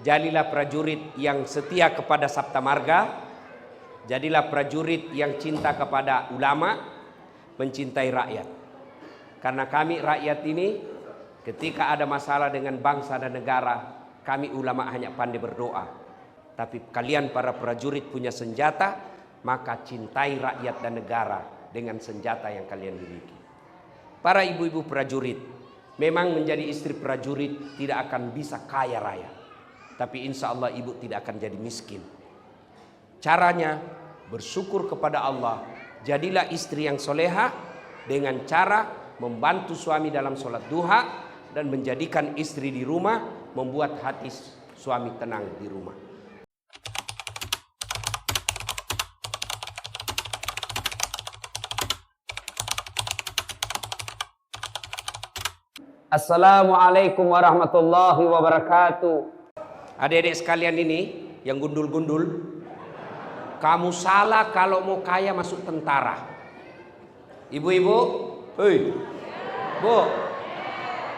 Jadilah prajurit yang setia kepada Sabta Marga. Jadilah prajurit yang cinta kepada ulama, mencintai rakyat. Karena kami rakyat ini ketika ada masalah dengan bangsa dan negara, kami ulama hanya pandai berdoa. Tapi kalian para prajurit punya senjata, maka cintai rakyat dan negara dengan senjata yang kalian miliki. Para ibu-ibu prajurit, memang menjadi istri prajurit tidak akan bisa kaya raya. Tapi insya Allah ibu tidak akan jadi miskin. Caranya bersyukur kepada Allah. Jadilah istri yang soleha dengan cara membantu suami dalam sholat duha dan menjadikan istri di rumah, membuat hati suami tenang di rumah. Assalamualaikum warahmatullahi wabarakatuh. Adik-adik sekalian ini yang gundul-gundul, kamu salah kalau mau kaya masuk tentara. Ibu-ibu, Bu,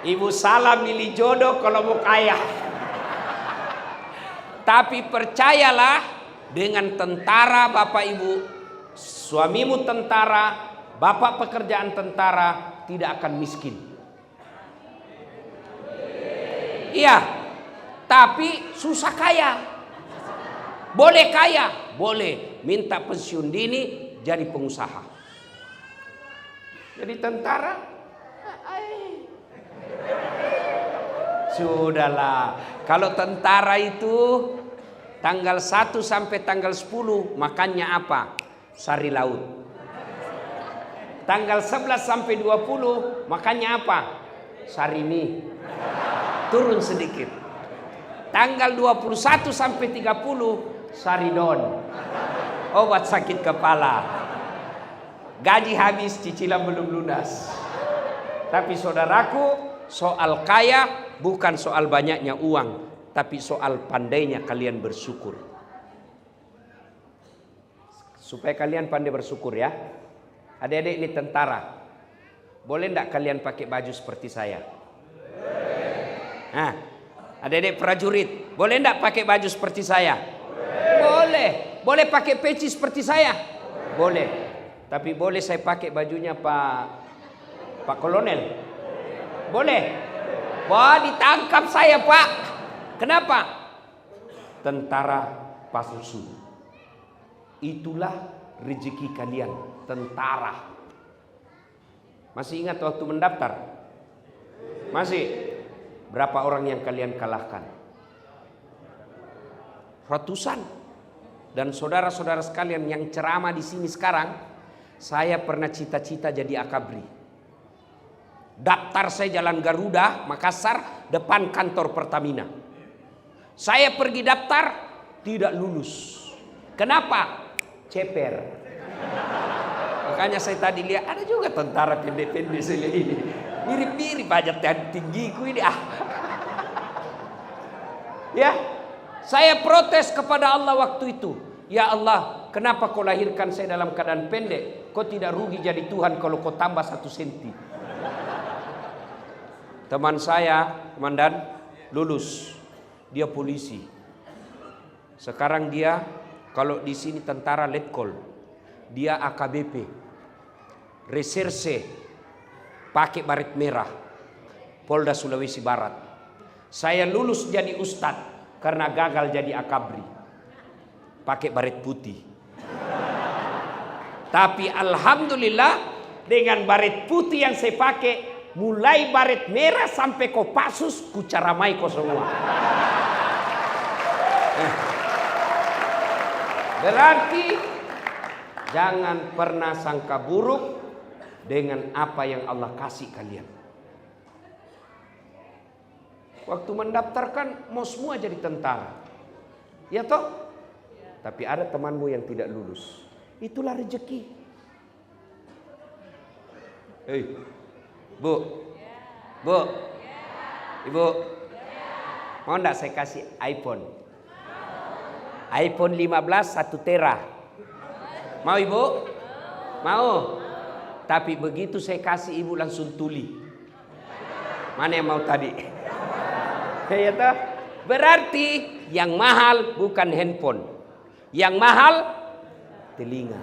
ibu salah milih jodoh kalau mau kaya. Tapi percayalah, dengan tentara bapak ibu, suamimu tentara, bapak pekerjaan tentara, tidak akan miskin. Iya. Tapi susah kaya. Boleh kaya, boleh minta pensiun dini jadi pengusaha. Jadi tentara, sudahlah. Kalau tentara itu tanggal 1 sampai tanggal 10 makannya apa? Sari laut. Tanggal 11 sampai 20 makannya apa? Sari mie. Turun sedikit. Tanggal 21 sampai 30 saridon, obat sakit kepala. Gaji habis, cicilan belum lunas. Tapi saudaraku, soal kaya bukan soal banyaknya uang, tapi soal pandainya kalian bersyukur. Supaya kalian pandai bersyukur ya. Adik-adik ini tentara, boleh enggak kalian pakai baju seperti saya? Nah, adik-adik prajurit, boleh enggak pakai baju seperti saya? Boleh. Boleh pakai peci seperti saya? Boleh. Tapi boleh saya pakai bajunya Pak Kolonel? Boleh. Wah, ditangkap saya, Pak. Kenapa? Tentara palsu. Itulah rezeki kalian, tentara. Masih ingat waktu mendaftar? Masih? Berapa orang yang kalian kalahkan? Ratusan. Dan saudara-saudara sekalian yang ceramah di sini sekarang, saya pernah cita-cita jadi akabri. Daftar saya Jalan Garuda, Makassar, depan kantor Pertamina. Saya pergi daftar, tidak lulus. Kenapa? Ceper. Makanya saya tadi lihat ada juga tentara pendek-pendek sini ini. Mirip-mirip aja tinggiku ini Ya, saya protes kepada Allah waktu itu. Ya Allah, kenapa kau lahirkan saya dalam keadaan pendek? Kau tidak rugi jadi Tuhan kalau kau tambah 1 senti. Teman saya, komandan, lulus. Dia polisi. Sekarang dia, kalau di sini tentara letkol. Dia AKBP. Reserse. Pakai baret merah, Polda Sulawesi Barat. Saya lulus jadi ustadz karena gagal jadi akabri, pakai baret putih. Tapi alhamdulillah dengan baret putih yang saya pakai, mulai baret merah sampai Kopassus, kucaramai kau semua. Berarti jangan pernah sangka buruk dengan apa yang Allah kasih kalian. Waktu mendaftarkan mau semua jadi tentara, ya toh? Tapi ada temanmu yang tidak lulus. Itulah rezeki. Hei, Bu, Ibu, mau enggak saya kasih iPhone? iPhone 15 1 tera. Mau Ibu? Mau? Tapi begitu saya kasih ibu langsung tuli. Mana yang mau tadi? Ya toh? Berarti yang mahal bukan handphone. Yang mahal telinga.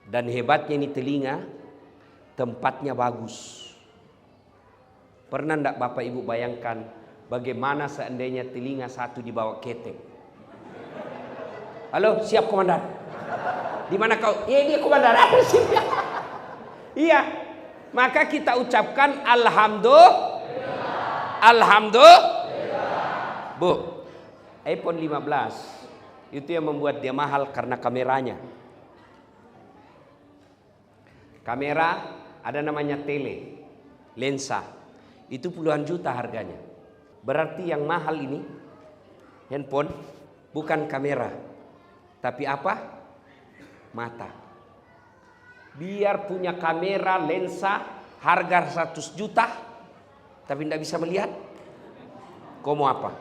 Dan hebatnya ini telinga, tempatnya bagus. Pernah enggak Bapak Ibu bayangkan bagaimana seandainya telinga satu dibawa ketek? Halo, siap komandan. Di mana kau? Iya, dia komandan. Iya. Maka kita ucapkan Alhamdulillah. Bu, iPhone 15 itu yang membuat dia mahal karena kameranya. Kamera ada namanya tele, lensa. Itu puluhan juta harganya. Berarti yang mahal ini handphone bukan kamera, tapi apa? Mata. Biar punya kamera, lensa, harga 100 juta, tapi tidak bisa melihat. Kau mau apa?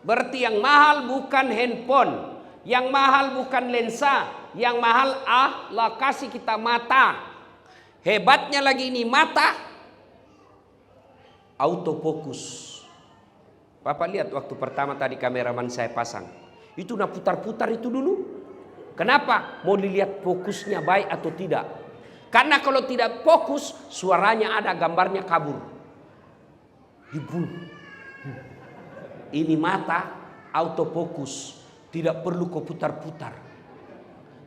Berarti yang mahal bukan handphone, yang mahal bukan lensa, yang mahal Allah kasih kita mata. Hebatnya lagi ini mata, autofokus. Bapak lihat waktu pertama tadi kameraman saya pasang, itu nak putar-putar itu dulu. Kenapa? Mau dilihat fokusnya baik atau tidak. Karena kalau tidak fokus, suaranya ada, gambarnya kabur. Dibunuh. Ini mata autofokus, tidak perlu kau putar-putar.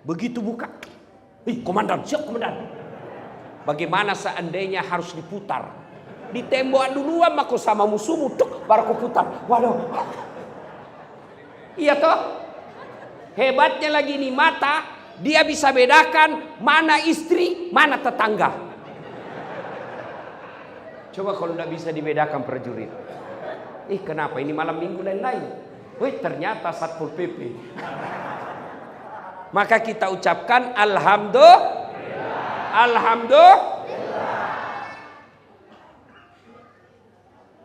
Begitu buka, komandan, siap komandan. Bagaimana seandainya harus diputar? Di tembok duluan maka sama musuhmu, baru kau putar. Waduh. Iya toh? Hebatnya lagi nih mata, dia bisa bedakan mana istri, mana tetangga. Coba kalau tidak bisa dibedakan prajurit. Kenapa ini malam minggu lain-lain? Ternyata Satpol PP. Maka kita ucapkan Alhamdulillah.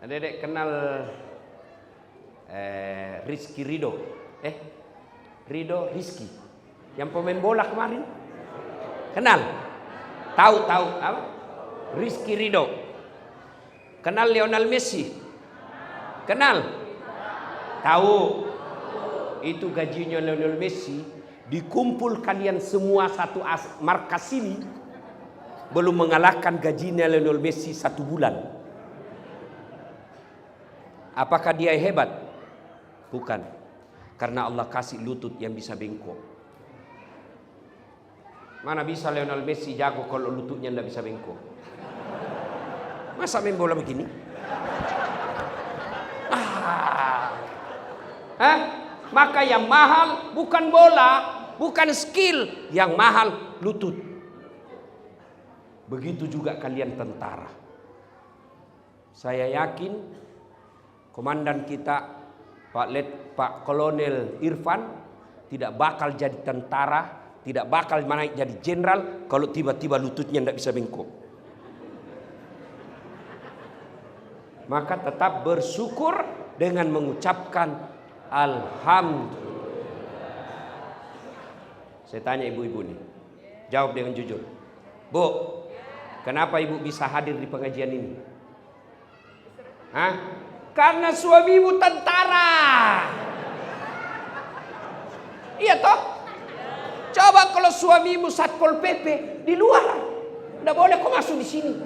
Adek kenal Rizky Ridho? Rizky yang pemain bola kemarin. Kenal? Tahu apa? Rizky Ridho. Kenal Lionel Messi? Kenal? Tahu? Itu gajinya Lionel Messi dikumpul kalian semua satu markas ini belum mengalahkan gajinya Lionel Messi 1 bulan. Apakah dia hebat? Bukan. Karena Allah kasih lutut yang bisa bengkok. Mana bisa Lionel Messi jago kalau lututnya tidak bisa bengkok? Masa main bola begini? Maka yang mahal bukan bola, bukan skill, yang mahal lutut. Begitu juga kalian tentara. Saya yakin komandan kita Pak Kolonel Irfan tidak bakal jadi tentara, tidak bakal naik jadi jenderal kalau tiba-tiba lututnya tidak bisa bengkok. Maka tetap bersyukur dengan mengucapkan Alhamdulillah. Saya tanya ibu-ibu nih, jawab dengan jujur. Bu, kenapa ibu bisa hadir di pengajian ini? Karena suami ibu tentara. Iya toh? Coba kalau suamimu Satpol PP di luar, tidak boleh kau masuk di sini.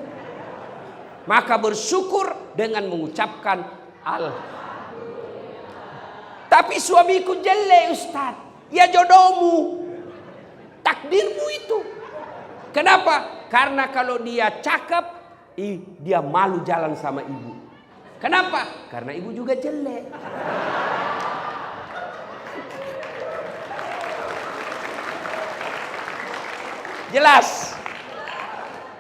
Maka bersyukur dengan mengucapkan Alhamdulillah. Tapi suamiku jelek Ustaz. Ya jodohmu, takdirmu itu. Kenapa? Karena kalau dia cakep, dia malu jalan sama ibu. Kenapa? Karena ibu juga jelek. Jelas?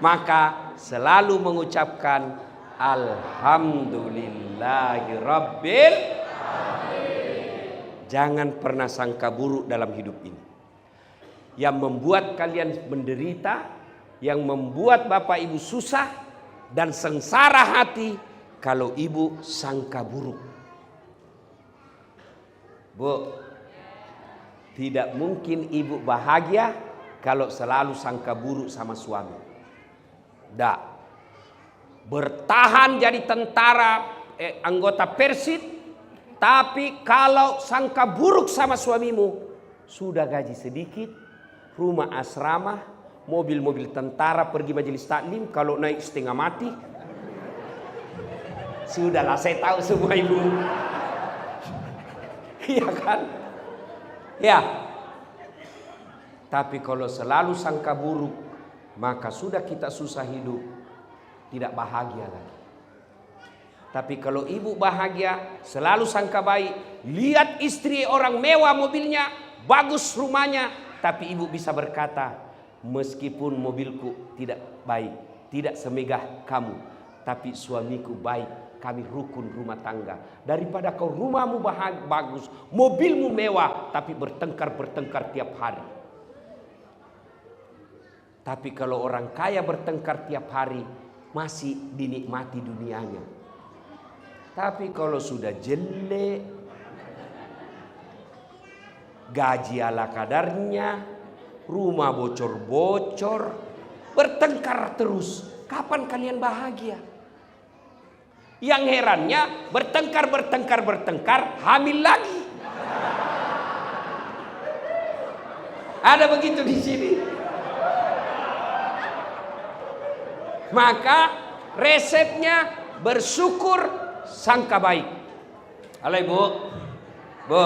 Maka selalu mengucapkan Alhamdulillahirabbil. Jangan pernah sangka buruk dalam hidup ini. Yang membuat kalian menderita, yang membuat bapak ibu susah dan sengsara hati, kalau ibu sangka buruk. Bu, tidak mungkin ibu bahagia kalau selalu sangka buruk sama suami. Tidak. Bertahan jadi tentara, anggota Persib, tapi kalau sangka buruk sama suamimu, sudah gaji sedikit, rumah asrama, mobil-mobil tentara, pergi majelis taklim, kalau naik setengah mati. Sudahlah, saya tahu semua ibu. Iya kan? Ya. Tapi kalau selalu sangka buruk, maka sudah kita susah hidup, tidak bahagia lagi. Tapi kalau ibu bahagia, selalu sangka baik, lihat istri orang mewah mobilnya, bagus rumahnya, tapi ibu bisa berkata, meskipun mobilku tidak baik, tidak semegah kamu, tapi suamiku baik, kami rukun rumah tangga. Daripada kau rumahmu bagus, mobilmu mewah, tapi bertengkar tiap hari. Tapi kalau orang kaya bertengkar tiap hari, masih dinikmati dunianya. Tapi kalau sudah jelek, gaji ala kadarnya, rumah bocor-bocor, bertengkar terus, kapan kalian bahagia? Yang herannya bertengkar, hamil lagi. Ada begitu di sini. Maka resepnya bersyukur, sangka baik. Halo ibu, bu.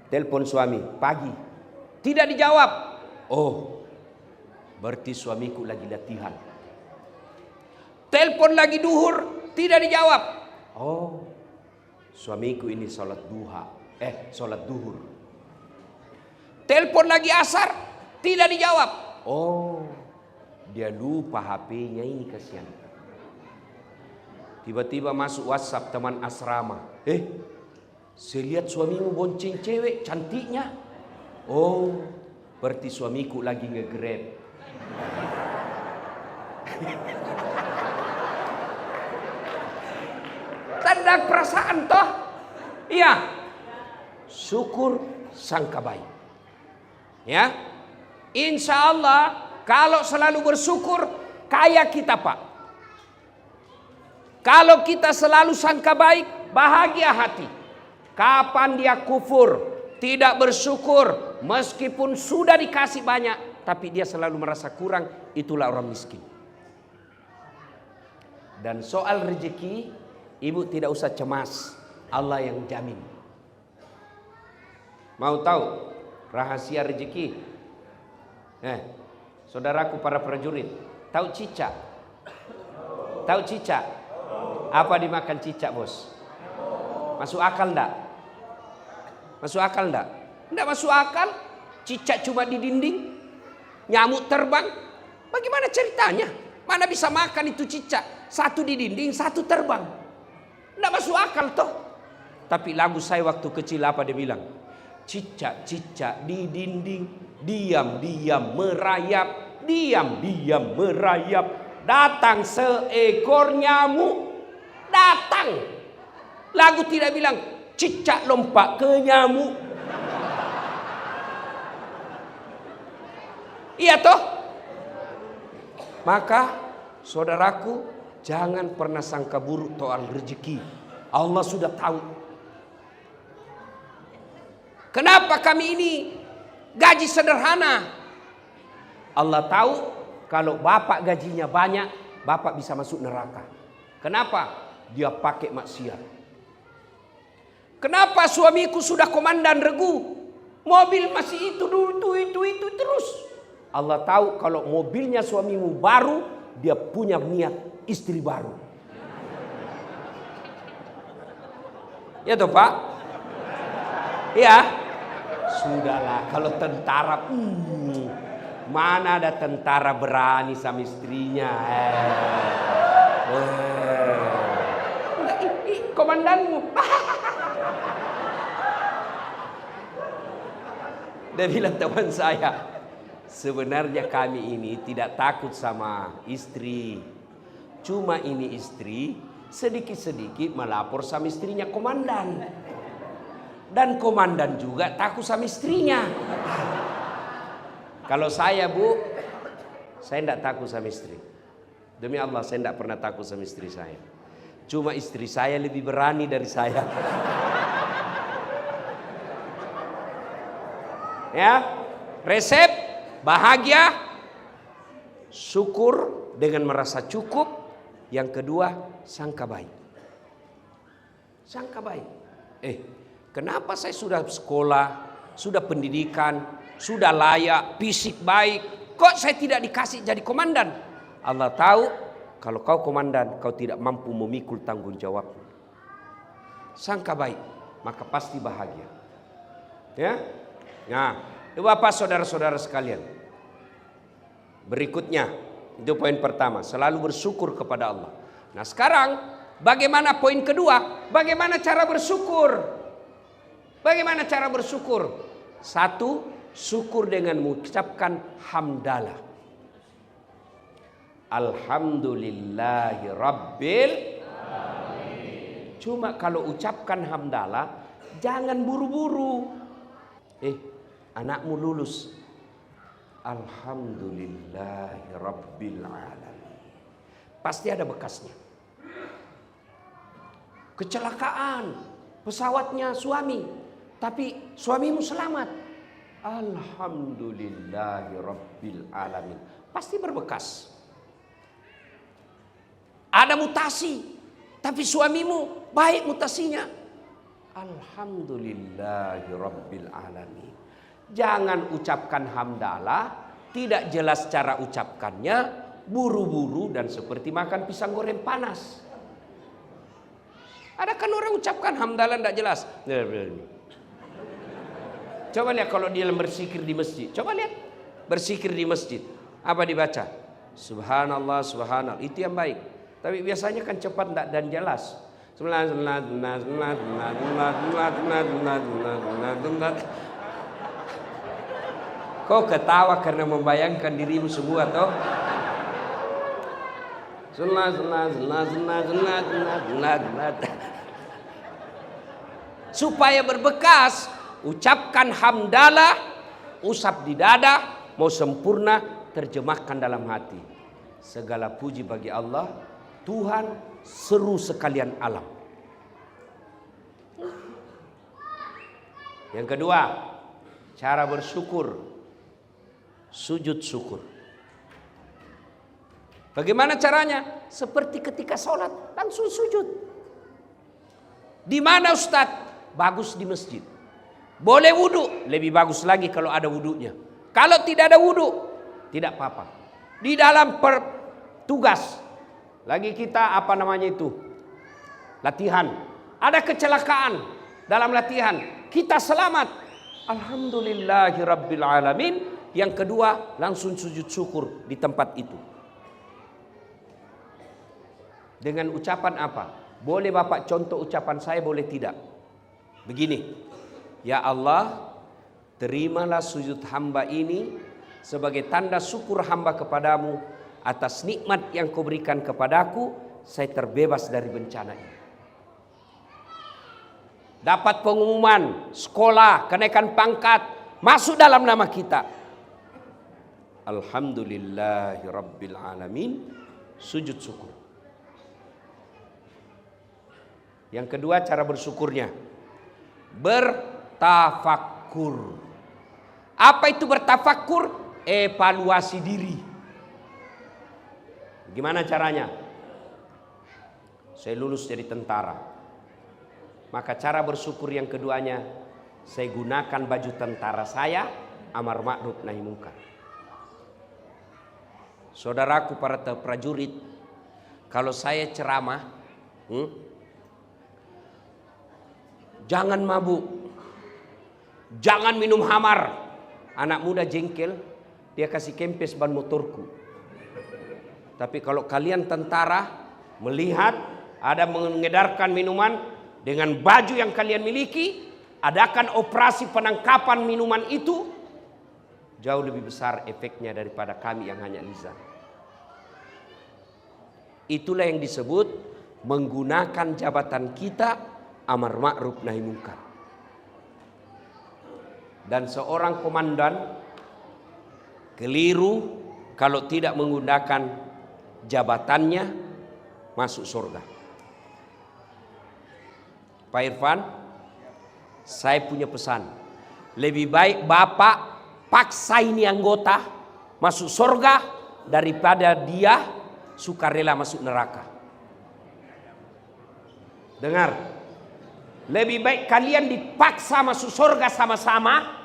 Telepon suami pagi, tidak dijawab. Oh, berarti suamiku lagi latihan. Telepon lagi duhur, tidak dijawab. Oh, suamiku ini sholat duhur. Telepon lagi asar, tidak dijawab. Oh, dia lupa HP-nya ini, kasihan. Tiba-tiba masuk WhatsApp teman asrama. Saya lihat suamimu bonceng cewek cantiknya. Oh, berarti suamiku lagi nge-grab. Tanda perasaan toh? Iya. Syukur, sangka baik. Ya. Insya Allah kalau selalu bersyukur, kaya kita Pak. Kalau kita selalu sangka baik, bahagia hati. Kapan dia kufur, tidak bersyukur, meskipun sudah dikasih banyak, tapi dia selalu merasa kurang, itulah orang miskin. Dan soal rezeki, ibu tidak usah cemas, Allah yang jamin. Mau tahu rahasia rezeki? Saudaraku para prajurit, tahu cicak? Tahu cicak? Apa dimakan cicak, bos? Masuk akal enggak? Masuk akal enggak? Enggak masuk akal. Cicak cuma di dinding, nyamuk terbang. Bagaimana ceritanya? Mana bisa makan itu cicak? Satu di dinding, satu terbang. Enggak masuk akal toh. Tapi lagu saya waktu kecil apa dia bilang? Cicak-cicak di dinding, diam-diam merayap, diam-diam merayap. Datang seekor nyamuk, datang. Lagu tidak bilang cicak lompat ke nyamuk. Iya toh? Maka saudaraku, jangan pernah sangka buruk soal rezeki. Allah sudah tahu. Kenapa kami ini gaji sederhana? Allah tahu kalau bapak gajinya banyak, bapak bisa masuk neraka. Kenapa? Dia pakai maksiat. Kenapa suamiku sudah komandan regu, mobil masih itu terus? Allah tahu kalau mobilnya suamimu baru, dia punya niat istri baru. Ya toh Pak? Ya. Sudahlah, kalau tentara, mana ada tentara berani sama istrinya? Komandanmu. Dia bilang teman saya, sebenarnya kami ini tidak takut sama istri. Cuma ini istri sedikit-sedikit melapor sama istrinya komandan. Dan komandan juga takut sama istrinya. Kalau saya Bu, saya tidak takut sama istri. Demi Allah saya tidak pernah takut sama istri saya. Cuma istri saya lebih berani dari saya. Ya, resep bahagia, syukur dengan merasa cukup. Yang kedua, sangka baik. Sangka baik. Kenapa saya sudah sekolah, sudah pendidikan, sudah layak, fisik baik, kok saya tidak dikasih jadi komandan? Allah tahu kalau kau komandan, kau tidak mampu memikul tanggung jawab. Sangka baik, maka pasti bahagia. Ya. Nah, Bapak saudara-saudara sekalian. Berikutnya, itu poin pertama, selalu bersyukur kepada Allah. Nah, sekarang bagaimana poin kedua? Bagaimana cara bersyukur? Bagaimana cara bersyukur? Satu, syukur dengan mengucapkan hamdalah. Alhamdulillahi Rabbil Alamin. Cuma kalau ucapkan hamdalah, jangan buru-buru. Anakmu lulus. Alhamdulillahi Rabbil Alamin. Pasti ada bekasnya. Kecelakaan, pesawatnya suami, tapi suamimu selamat. Alhamdulillahi Rabbil Alamin. Pasti berbekas. Ada mutasi, tapi suamimu baik mutasinya. Alhamdulillahi Rabbil Alamin. Jangan ucapkan hamdalah, tidak jelas cara ucapkannya, buru-buru dan seperti makan pisang goreng panas. Ada kan orang ucapkan hamdalah tidak jelas. Coba lihat kalau dia berzikir di masjid. Coba lihat berzikir di masjid. Apa dibaca? Subhanallah, subhanallah. Itu yang baik. Tapi biasanya kan cepat dan jelas. Kau ketawa karena membayangkan dirimu semua toh? Supaya berbekas, ucapkan hamdalah, usap di dada, mau sempurna, terjemahkan dalam hati. Segala puji bagi Allah, Tuhan seru sekalian alam. Yang kedua, cara bersyukur, sujud syukur. Bagaimana caranya? Seperti ketika sholat, langsung sujud. Di mana Ustadz? Bagus di masjid. Boleh wudhu, lebih bagus lagi kalau ada wudhunya. Kalau tidak ada wudhu, tidak apa-apa. Di dalam tugas, lagi kita latihan. Ada kecelakaan dalam latihan, kita selamat. Alhamdulillahi Rabbil Alamin. Yang kedua, langsung sujud syukur di tempat itu. Dengan ucapan apa? Boleh Bapak contoh ucapan saya, boleh tidak? Begini, ya Allah, terimalah sujud hamba ini sebagai tanda syukur hamba kepadamu atas nikmat yang kau berikan kepadaku, saya terbebas dari bencana ini. Dapat pengumuman, sekolah, kenaikan pangkat, masuk dalam nama kita. Alhamdulillahi Rabbil Alamin, sujud syukur. Yang kedua cara bersyukurnya, bertafakkur. Apa itu bertafakkur? Evaluasi diri. Gimana caranya? Saya lulus jadi tentara. Maka cara bersyukur yang keduanya, saya gunakan baju tentara saya, amar ma'ruf nahi munkar. Saudaraku para prajurit, kalau saya ceramah, jangan mabuk, jangan minum hamar. Anak muda jengkel, dia kasih kempes ban motorku. Tapi kalau kalian tentara melihat ada mengedarkan minuman dengan baju yang kalian miliki, adakan operasi penangkapan minuman itu, jauh lebih besar efeknya daripada kami yang hanya lisan. Itulah yang disebut menggunakan jabatan kita amar ma'ruf nahi munkar. Dan seorang komandan keliru kalau tidak menggunakan jabatannya masuk surga. Pak Irfan, saya punya pesan. Lebih baik Bapak paksa ini anggota masuk surga daripada dia sukarela masuk neraka. Dengar, lebih baik kalian dipaksa masuk surga sama-sama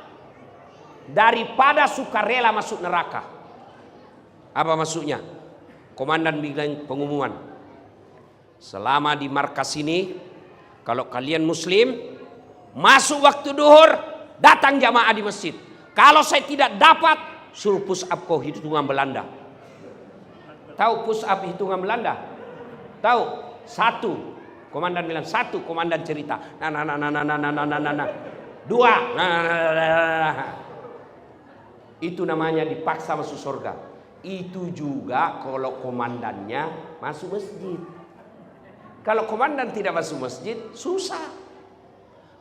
daripada sukarela masuk neraka. Apa maksudnya? Komandan bilang pengumuman, selama di markas ini, kalau kalian muslim, masuk waktu duhur, datang jamaah di masjid. Kalau saya tidak dapat, suruh push up kau hitungan Belanda. Tahu push up hitungan Belanda? Tahu? 1. Komandan bilang 1, komandan cerita. Nah. 2. Itu namanya dipaksa masuk surga. Itu juga kalau komandannya masuk masjid. Kalau komandan tidak masuk masjid, susah.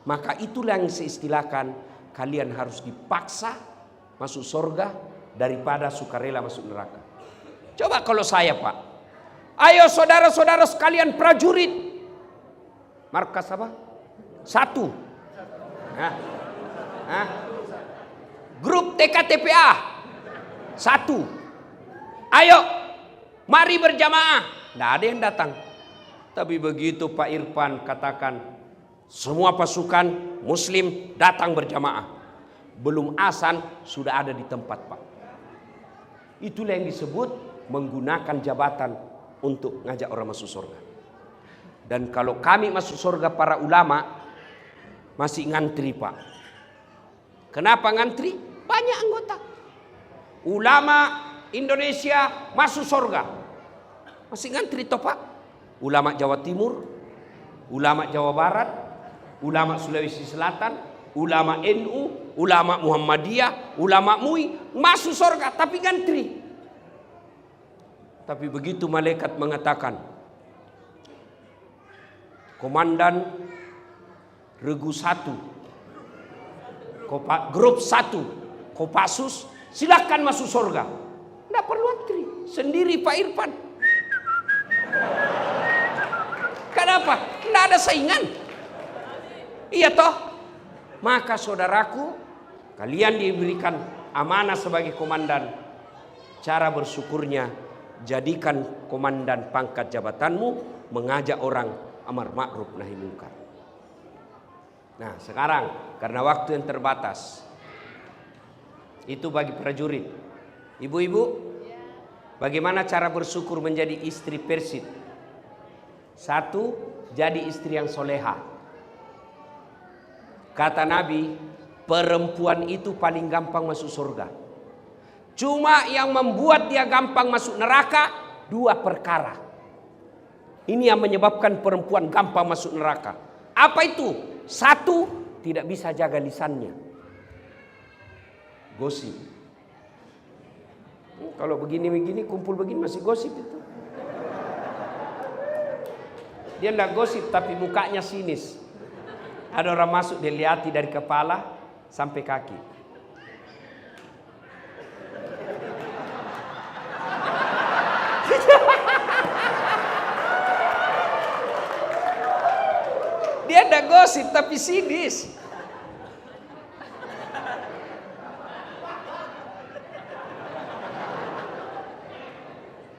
Maka itulah yang saya istilahkan, kalian harus dipaksa masuk surga daripada sukarela masuk neraka. Coba kalau saya, Pak. Ayo saudara-saudara sekalian prajurit. Markas apa? 1. Grup TKTPA 1. Ayo, mari berjamaah. Tidak ada yang datang. Tapi begitu Pak Irfan katakan, semua pasukan muslim datang berjamaah. Belum azan sudah ada di tempat, Pak. Itulah yang disebut menggunakan jabatan untuk ngajak orang masuk surga. Dan kalau kami masuk surga para ulama masih ngantri, Pak. Kenapa ngantri? Banyak anggota. Ulama Indonesia masuk surga masih ngantri toh, Pak. Ulama Jawa Timur, ulama Jawa Barat, ulama Sulawesi Selatan, ulama NU, ulama Muhammadiyah, ulama MUI masuk surga tapi ngantri. Tapi begitu malaikat mengatakan, komandan regu 1, grup 1, Kopassus, silakan masuk surga. Tidak perlu antri, sendiri Pak Irfan. Kenapa? Tidak ada saingan. Iya toh? Maka saudaraku, kalian diberikan amanah sebagai komandan. Cara bersyukurnya, jadikan komandan pangkat jabatanmu mengajak orang amar ma'ruf nahi munkar. Nah sekarang, karena waktu yang terbatas, itu bagi prajurit. Ibu-ibu, bagaimana cara bersyukur menjadi istri Persid? 1, jadi istri yang soleha. Kata Nabi, perempuan itu paling gampang masuk surga. Cuma yang membuat dia gampang masuk neraka 2 perkara. Ini yang menyebabkan perempuan gampang masuk neraka. Apa itu? 1, tidak bisa jaga lisannya. Gosip. Kalau begini-begini, kumpul begini masih gosip itu. Dia tidak gosip tapi mukanya sinis. Ada orang masuk dilihat dari kepala sampai kaki. Dia tidak gosip tapi sinis.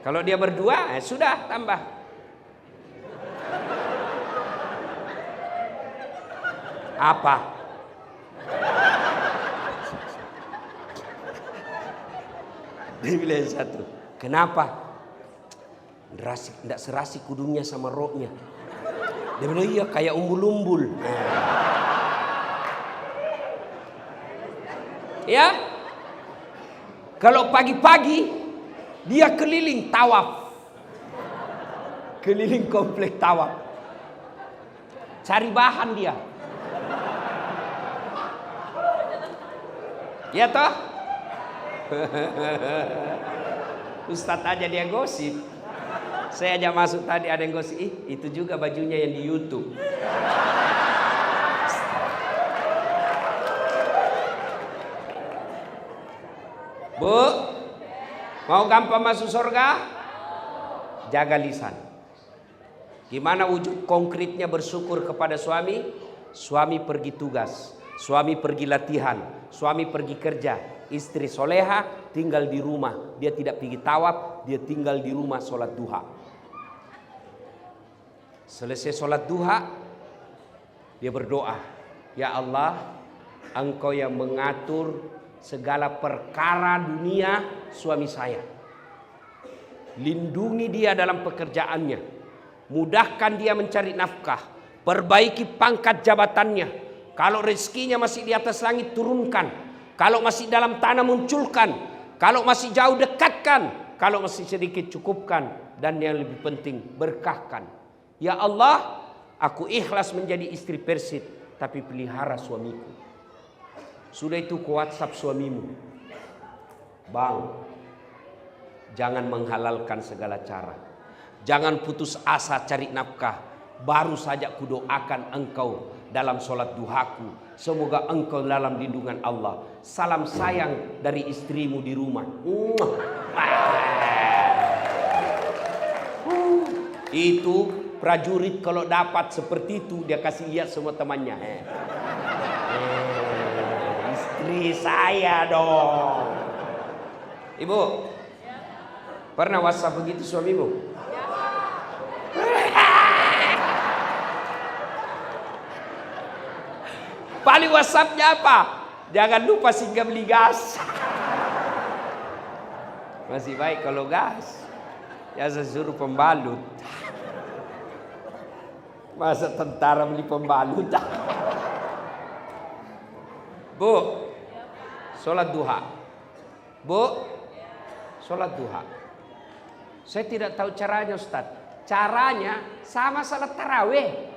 Kalau dia berdua, sudah tambah. Apa? Dia bilang satu. Kenapa? Tidak serasi kudungnya sama roknya. Dia bilang iya kayak umbul-umbul. Ya? Kalau pagi-pagi dia keliling tawaf. Keliling komplek tawaf. Cari bahan dia. Ya toh? Ustadz aja dia gosip. Saya aja masuk tadi ada yang gosip. Itu juga bajunya yang di YouTube. Bu, mau gampang masuk surga? jaga lisan. Gimana wujud konkretnya bersyukur kepada suami? Suami pergi tugas, suami pergi latihan, suami pergi kerja. Istri soleha tinggal di rumah. Dia tidak pergi tawaf, dia tinggal di rumah sholat duha. Selesai sholat duha, dia berdoa, ya Allah, Engkau yang mengatur segala perkara dunia suami saya. Lindungi dia dalam pekerjaannya. Mudahkan dia mencari nafkah. Perbaiki pangkat jabatannya. Kalau rezekinya masih di atas langit, turunkan. Kalau masih dalam tanah, munculkan. Kalau masih jauh, dekatkan. Kalau masih sedikit, cukupkan. Dan yang lebih penting, berkahkan. Ya Allah, aku ikhlas menjadi istri Persid, tapi pelihara suamiku. Sudah itu ke WhatsApp suamimu, Bang, jangan menghalalkan segala cara. Jangan putus asa cari nafkah. Baru saja kudoakan engkau dalam sholat duhaku. Semoga engkau dalam lindungan Allah. Salam sayang dari istrimu di rumah. Itu prajurit kalau dapat seperti itu, dia kasih lihat semua temannya. Istri saya dong. Ibu, pernah WhatsApp begitu suamimu? Paling WhatsAppnya apa? Jangan lupa singgah beli gas. Masih baik kalau gas. Ya saya suruh pembalut. Masa tentara beli pembalut? Bu, sholat duha. Bu, sholat duha. Saya tidak tahu caranya Ustaz. Caranya sama sholat tarawih.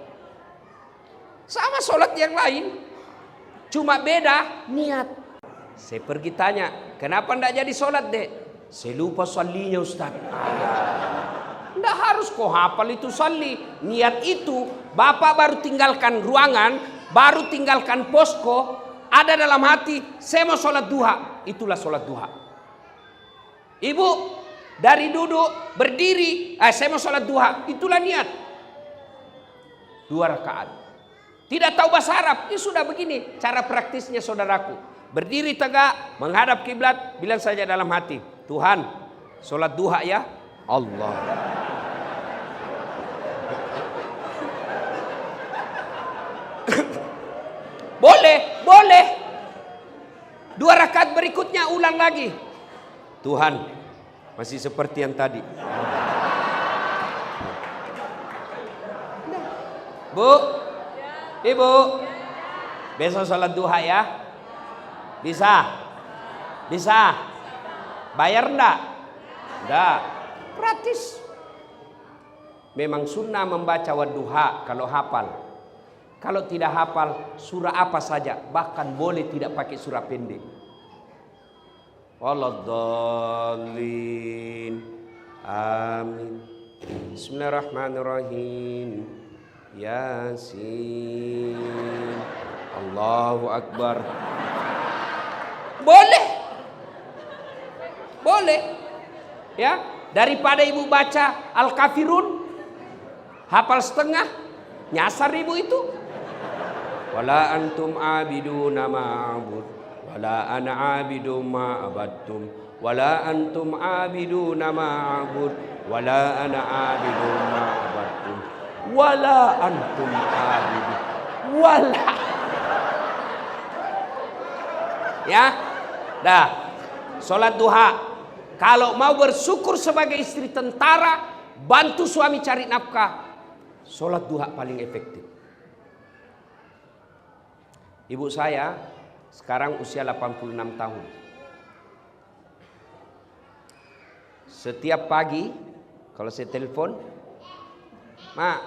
Sama sholat yang lain. Cuma beda niat. Saya pergi tanya, kenapa enggak jadi sholat dek? Saya lupa sallinya Ustaz. Enggak harus kau hafal itu salli. Niat itu, Bapak baru tinggalkan ruangan, baru tinggalkan posko, ada dalam hati, saya mau sholat duha. Itulah sholat duha. Ibu, dari duduk, berdiri, saya mau sholat duha. Itulah niat. 2 rakaat. Tidak tahu bahasa Arab, ini sudah begini cara praktisnya saudaraku. Berdiri tegak, menghadap kiblat, bilang saja dalam hati, Tuhan, sholat duha ya Allah. Boleh. 2 rakaat berikutnya ulang lagi. Tuhan, masih seperti yang tadi. Bu, Ibu, besok sholat duha ya? Bisa? Bayar enggak? Enggak. Gratis. Memang sunnah membaca wadduha kalau hafal. Kalau tidak hafal, surah apa saja. Bahkan boleh tidak pakai surah pendek. Waladdallin. Amin. Bismillahirrahmanirrahim. Yasin. Allahu Akbar. Boleh. Ya, daripada ibu baca Al-Kafirun, hafal setengah, nyasar ibu itu. Wala antum abiduna ma'abud, wala ana abidum ma'abadtum, wala antum abiduna ma'abud, wala ana abidum ma'abadtum. Wala antum abidu. Wala. Ya. Dah. Salat duha. Kalau mau bersyukur sebagai istri tentara, bantu suami cari nafkah, salat duha paling efektif. Ibu saya sekarang usia 86 tahun. Setiap pagi kalau saya telepon, Mak,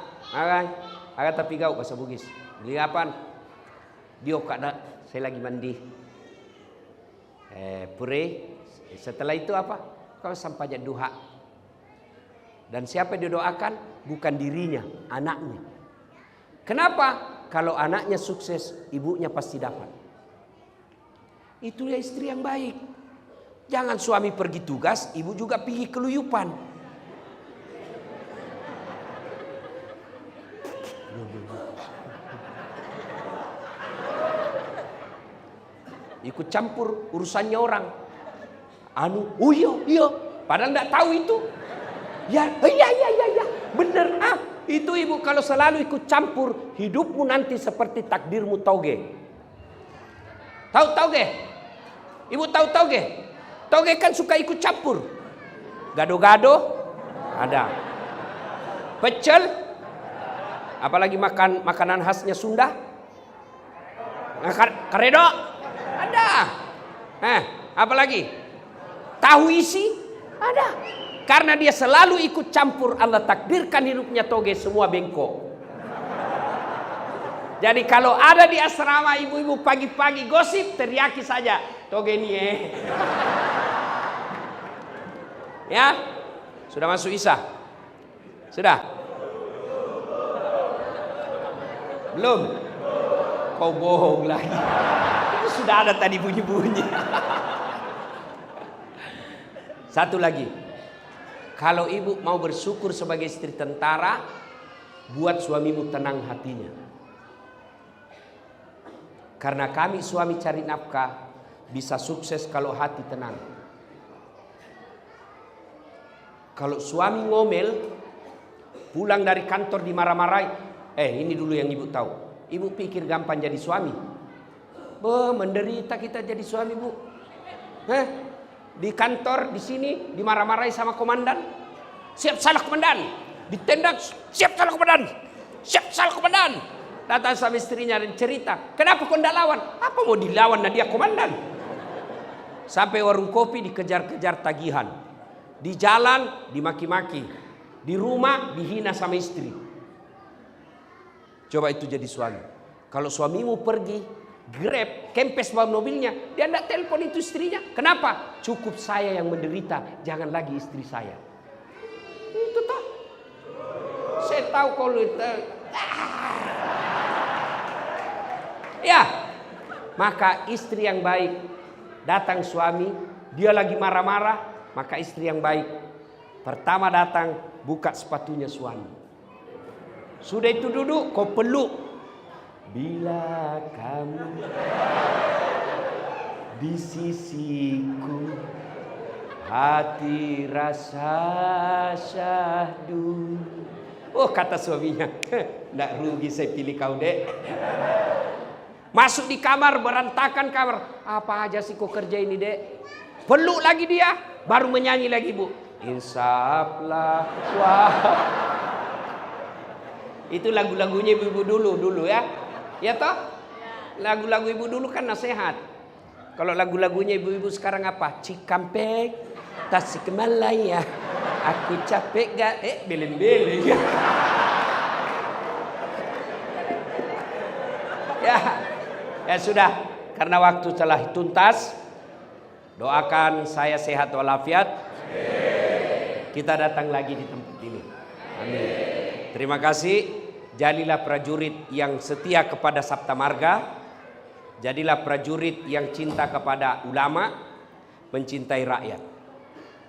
agak tapi kau bahasa Bugis. Beli apaan? Dia kada, saya lagi mandi. Pure. Setelah itu apa? Kau sampai duha. Dan siapa yang didoakan? Bukan dirinya, anaknya. Kenapa? Kalau anaknya sukses, ibunya pasti dapat. Itulah istri yang baik. Jangan suami pergi tugas, ibu juga pergi keluyupan. Ikut campur urusannya orang. Oh iya. Padahal enggak tahu itu. Ya, iya. Bener. Itu ibu kalau selalu ikut campur, hidupmu nanti seperti takdirmu toge. Tahu toge? Ibu tahu toge? Toge kan suka ikut campur. Gado-gado ada. Pecel. Apalagi makanan khasnya Sunda. Karedok ada. Apalagi? Tahu isi ada. Karena dia selalu ikut campur, Allah takdirkan hidupnya toge semua bengkok. Jadi kalau ada di asrama ibu-ibu pagi-pagi gosip, teriaki saja toge ini Ya, sudah masuk Isya? Sudah? Belum? Kau bohong lagi. Itu sudah ada tadi bunyi-bunyi. Satu lagi. Kalau ibu mau bersyukur sebagai istri tentara, buat suamimu tenang hatinya. Karena kami suami cari nafkah bisa sukses kalau hati tenang. Kalau suami ngomel, pulang dari kantor dimarah-marahi. Ini dulu yang ibu tahu. Ibu pikir gampang jadi suami. Menderita kita jadi suami, Bu. Di kantor, di sini dimarah-marahi sama komandan. Siap salah komandan. Ditendang, siap salah komandan. Siap salah komandan. Datang sama istrinya dan cerita, kenapa kau tidak lawan? Apa mau dilawan dia komandan? Sampai warung kopi dikejar-kejar tagihan. Di jalan dimaki-maki. Di rumah dihina sama istri. Coba itu jadi suami. Kalau suamimu pergi Grab, kempes bawa mobilnya, dia tidak telepon itu istrinya. Kenapa? Cukup saya yang menderita, jangan lagi istri saya. Itu toh. Saya tahu kalau itu. Ya, maka istri yang baik, datang suami, dia lagi marah-marah, maka istri yang baik, pertama datang, buka sepatunya suami. Sudah itu duduk, kau peluk. Bila kamu di sisiku, hati rasa syahdu. Kata suaminya, nggak rugi saya pilih kau, Dek. Masuk di kamar, berantakan kamar. Apa aja sih kau kerja ini, Dek? Peluk lagi dia, baru menyanyi lagi, Bu. Insaflah wah. Itu lagu-lagunya ibu-ibu dulu ya. Ya toh? Lagu-lagu ibu dulu kan nasihat. Kalau lagu-lagunya ibu-ibu sekarang apa? Cikampek, Tasikmalaya. Aku capek gak? Beleng-beleng. Ya sudah. Karena waktu telah tuntas. Doakan saya sehat walafiat. Kita datang lagi di tempat ini. Amin. Terima kasih. Jadilah prajurit yang setia kepada Sabta Marga. Jadilah prajurit yang cinta kepada ulama, mencintai rakyat.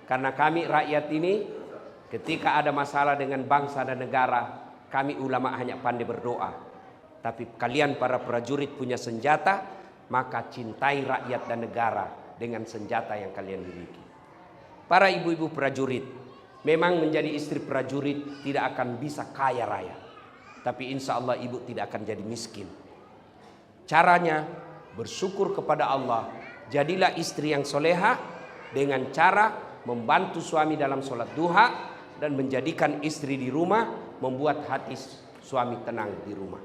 Karena kami rakyat ini, ketika ada masalah dengan bangsa dan negara, kami ulama hanya pandai berdoa. Tapi kalian para prajurit punya senjata, maka cintai rakyat dan negara dengan senjata yang kalian miliki. Para ibu-ibu prajurit, memang menjadi istri prajurit tidak akan bisa kaya raya. Tapi insya Allah ibu tidak akan jadi miskin. Caranya bersyukur kepada Allah. Jadilah istri yang soleha dengan cara membantu suami dalam sholat duha dan menjadikan istri di rumah, membuat hati suami tenang di rumah.